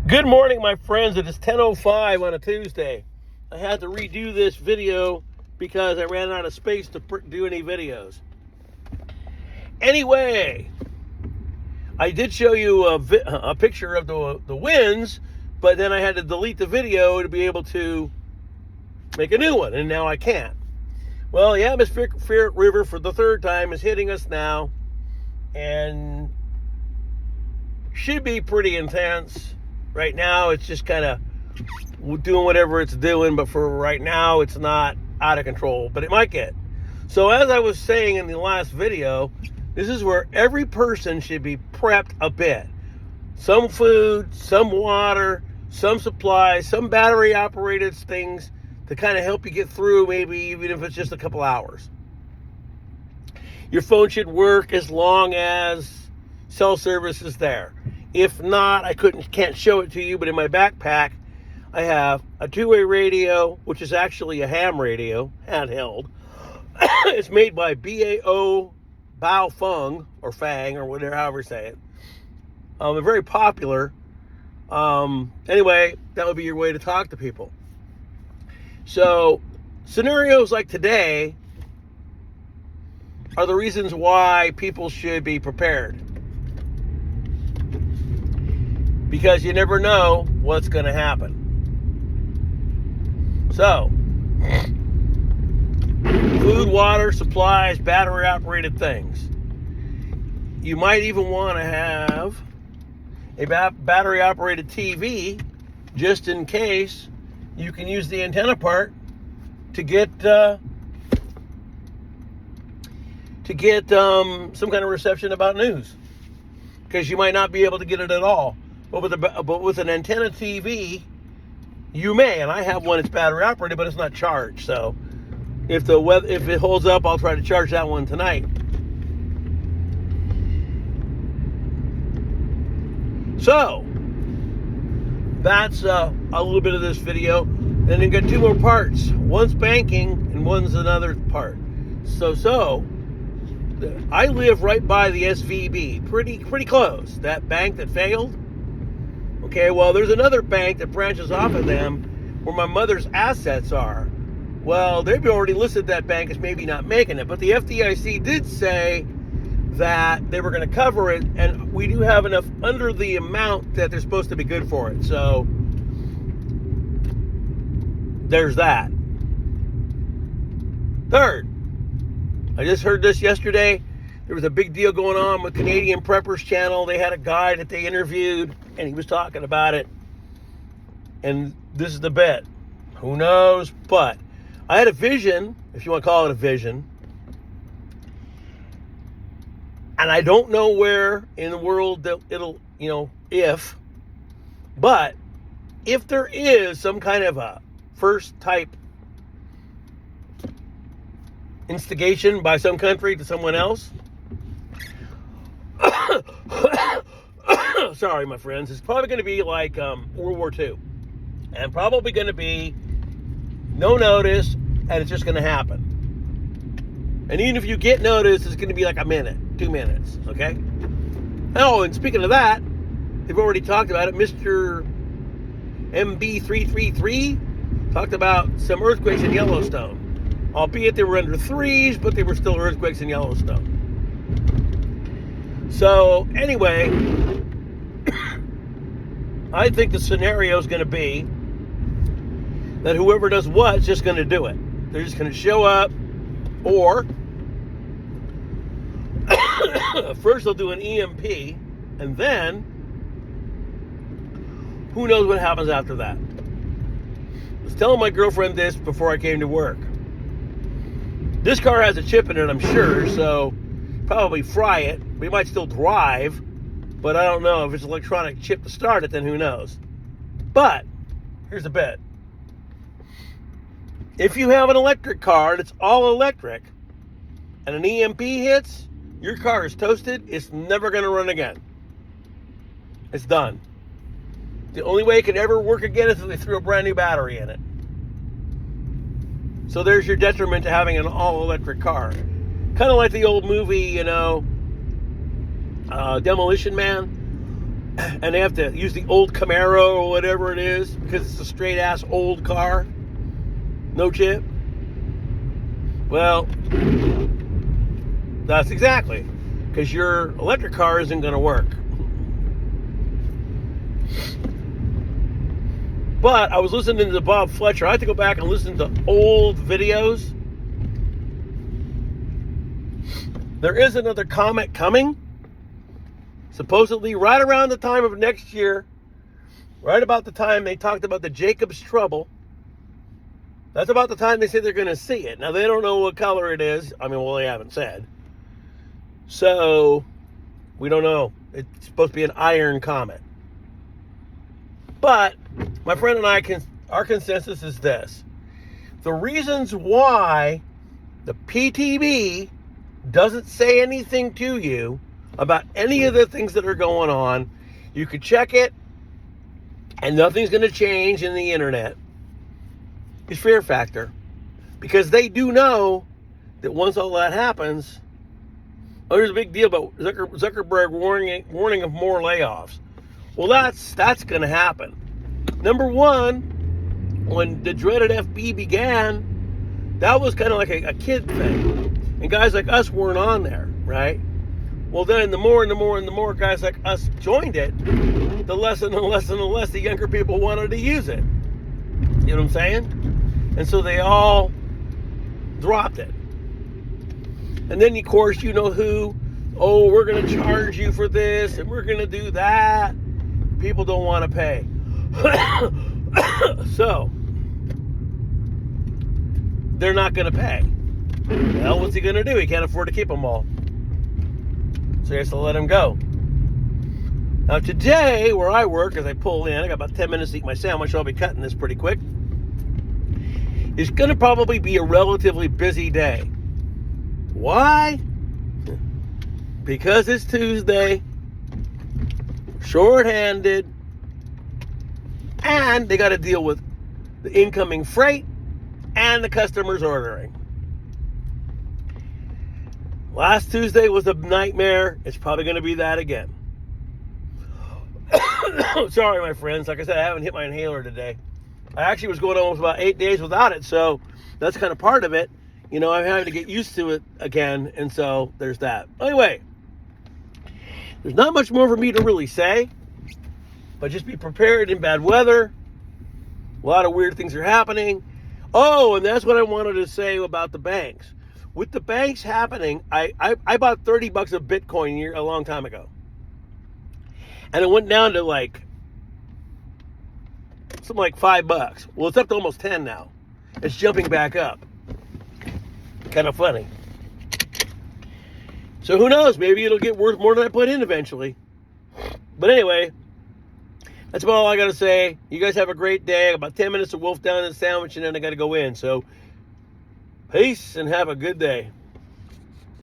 Good morning, my friends. It is 10:05 on a Tuesday. I had to redo this video because I ran out of space to do any videos. Anyway, I did show you a picture of the winds, but then I had to delete the video to be able to make a new one, and now I can't. Well, the atmospheric river for the third time is hitting us now, and should be pretty intense. Right now, it's just kind of doing whatever it's doing, but for right now, it's not out of control, but it might get. So as I was saying in the last video, this is where every person should be prepped a bit. Some food, some water, some supplies, some battery-operated things to kind of help you get through, maybe even if it's just a couple hours. Your phone should work as long as cell service is there. If not, I can't show it to you, but in my backpack, I have a two-way radio, which is actually a ham radio, handheld. It's made by Baofeng, or Fang, or whatever, however you say it. They're very popular. Anyway, that would be your way to talk to people. So, scenarios like today are the reasons why people should be prepared. Because you never know what's going to happen. So, food, water, supplies, battery-operated things. You might even want to have a battery-operated TV, just in case you can use the antenna part to get some kind of reception about news. Because you might not be able to get it at all. But with an antenna TV, you may, and I have one that's battery operated, but it's not charged. So if it holds up, I'll try to charge that one tonight. So that's a little bit of this video. And then got two more parts. One's banking and one's another part. So I live right by the SVB, pretty close. That bank that failed. Okay, well, there's another bank that branches off of them where my mother's assets are. Well, they've already listed that bank as maybe not making it, but the FDIC did say that they were going to cover it, and we do have enough under the amount that they're supposed to be good for it. So there's that. Third, I just heard this yesterday. There was a big deal going on with Canadian Preppers Channel. They had a guy that they interviewed, and he was talking about it. And this is the bit. Who knows? But I had a vision, if you want to call it a vision. And I don't know where in the world that it'll, but if there is some kind of a first type instigation by some country to someone else, sorry, my friends, it's probably going to be like World War II. And probably going to be no notice, and it's just going to happen. And even if you get notice, it's going to be like a minute, 2 minutes, okay? Oh, and speaking of that, they've already talked about it. Mr. MB333 talked about some earthquakes in Yellowstone. Albeit they were under 3s, but they were still earthquakes in Yellowstone. So, anyway, I think the scenario is going to be that whoever does what is just going to do it. They're just going to show up, or first they'll do an EMP, and then who knows what happens after that. I was telling my girlfriend this before I came to work. This car has a chip in it, I'm sure, so probably fry it. We might still drive, but I don't know if it's an electronic chip to start it, then who knows. But here's the bit. If you have an electric car and it's all electric and an EMP hits, your car is toasted. It's never going to run again. It's done. The only way it can ever work again is if they threw a brand new battery in it. So there's your detriment to having an all-electric car. Kind of like the old movie, Demolition Man. and they have to use the old Camaro or whatever it is because it's a straight ass old car, no chip. Well, that's exactly, because your electric car isn't going to work. But I was listening to Bob Fletcher. I had to go back and listen to old videos. There is another comet coming. Supposedly right around the time of next year, right about the time they talked about the Jacob's Trouble. That's about the time they say they're going to see it. Now, they don't know what color it is. I mean, well, they haven't said. So, we don't know. It's supposed to be an iron comet. But, my friend and I, our consensus is this. The reasons why the PTB doesn't say anything to you about any of the things that are going on, you could check it, and nothing's going to change in the internet, is fear factor. Because they do know that once all that happens, there's a big deal about Zuckerberg warning of more layoffs. Well, that's going to happen. Number one, when the dreaded FB began, that was kind of like a kid thing. And guys like us weren't on there, right? Well, then the more guys like us joined it, the less the younger people wanted to use it. You know what I'm saying? And so they all dropped it. And then, of course, you know who, oh, we're going to charge you for this and we're going to do that. People don't want to pay. So, they're not going to pay. Well, what's he going to do? He can't afford to keep them all. So he has to let them go. Now today, where I work, as I pull in, I got about 10 minutes to eat my sandwich, so I'll be cutting this pretty quick. It's going to probably be a relatively busy day. Why? Because it's Tuesday, short-handed, and they got to deal with the incoming freight and the customers ordering. Last Tuesday was a nightmare. It's probably going to be that again. Sorry, my friends. Like I said, I haven't hit my inhaler today. I actually was going almost about 8 days without it, so that's kind of part of it. You know, I'm having to get used to it again, and so there's that. Anyway, there's not much more for me to really say, but just be prepared in bad weather. A lot of weird things are happening. Oh, and that's what I wanted to say about the banks. With the banks happening, I bought $30 of Bitcoin a long time ago. And it went down to something like $5. Well, it's up to almost 10 now. It's jumping back up. Kind of funny. So who knows? Maybe it'll get worth more than I put in eventually. But anyway, that's about all I got to say. You guys have a great day. I got about 10 minutes to wolf down the sandwich and then I got to go in. So peace and have a good day.